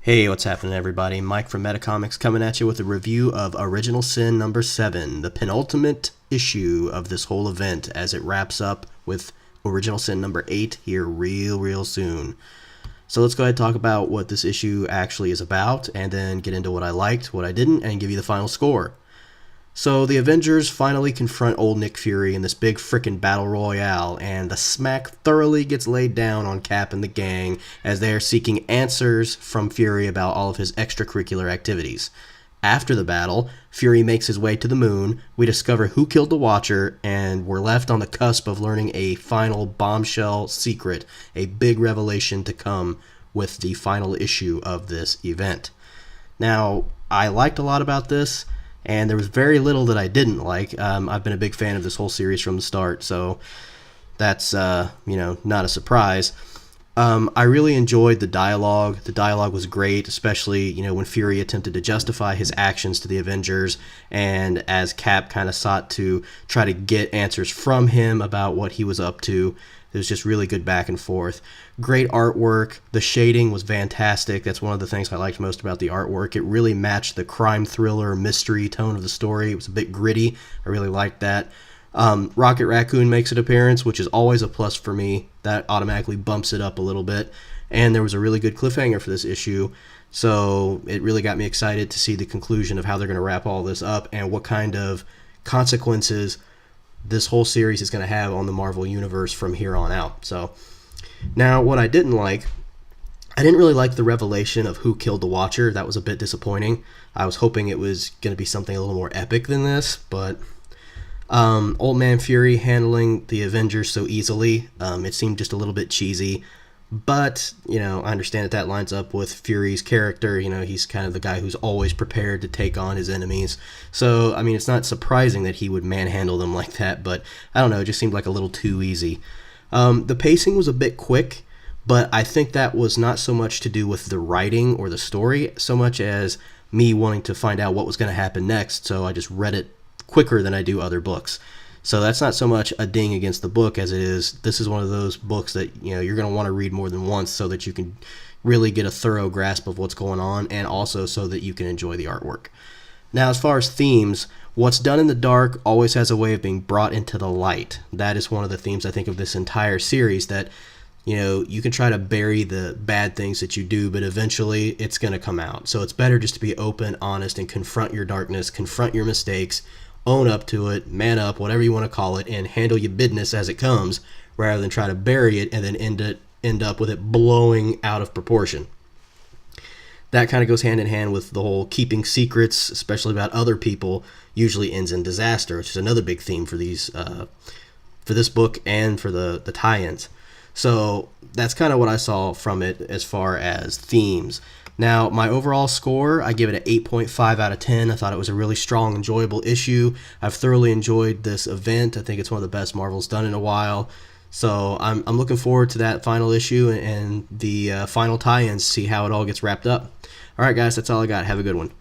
Hey, what's happening everybody? Mike from MetaComix coming at you with a review of Original Sin number 7, the penultimate issue of this whole event as it wraps up with Original Sin number 8 here real soon. So let's go ahead and talk about what this issue actually is about and then get into what I liked, what I didn't, and give you the final score. So the Avengers finally confront old Nick Fury in this big frickin' battle royale, and the smack thoroughly gets laid down on Cap and the gang as they are seeking answers from Fury about all of his extracurricular activities. After the battle, Fury makes his way to the moon, we discover who killed the Watcher, and we're left on the cusp of learning a final bombshell secret, a big revelation to come with the final issue of this event. Now, I liked a lot about this, and there was very little that I didn't like. I've been a big fan of this whole series from the start, so that's not a surprise. I really enjoyed the dialogue. The dialogue was great, especially when Fury attempted to justify his actions to the Avengers, and as Cap kind of sought to try to get answers from him about what he was up to. It was just really good back and forth. Great artwork. The shading was fantastic. That's one of the things I liked most about the artwork. It really matched the crime thriller mystery tone of the story. It was a bit gritty. I really liked that. Rocket Raccoon makes an appearance, which is always a plus for me. That automatically bumps it up a little bit. And there was a really good cliffhanger for this issue. So it really got me excited to see the conclusion of how they're going to wrap all this up and what kind of consequences this whole series is going to have on the Marvel Universe from here on out. So, now what I didn't like, I didn't really like the revelation of who killed the Watcher. That was a bit disappointing. I was hoping it was going to be something a little more epic than this, but Old Man Fury handling the Avengers so easily, it seemed just a little bit cheesy. But, I understand that lines up with Fury's character. He's kind of the guy who's always prepared to take on his enemies. So, it's not surprising that he would manhandle them like that, but I don't know, it just seemed like a little too easy. The pacing was a bit quick, but I think that was not so much to do with the writing or the story, so much as me wanting to find out what was going to happen next, so I just read it quicker than I do other books. So that's not so much a ding against the book as it is, this is one of those books that you're going to want to read more than once so that you can really get a thorough grasp of what's going on, and also so that you can enjoy the artwork. Now, as far as themes, what's done in the dark always has a way of being brought into the light. That is one of the themes, I think, of this entire series, that you can try to bury the bad things that you do, but eventually it's going to come out. So it's better just to be open, honest, and confront your darkness, confront your mistakes, own up to it, man up, whatever you want to call it, and handle your business as it comes, rather than try to bury it and then end up with it blowing out of proportion. That kind of goes hand in hand with the whole keeping secrets, especially about other people, usually ends in disaster, which is another big theme for these, for this book and for the tie-ins. So that's kind of what I saw from it as far as themes. Now, my overall score, I give it an 8.5 out of 10. I thought it was a really strong, enjoyable issue. I've thoroughly enjoyed this event. I think it's one of the best Marvel's done in a while. So I'm looking forward to that final issue and the final tie-ins, see how it all gets wrapped up. All right, guys, that's all I got. Have a good one.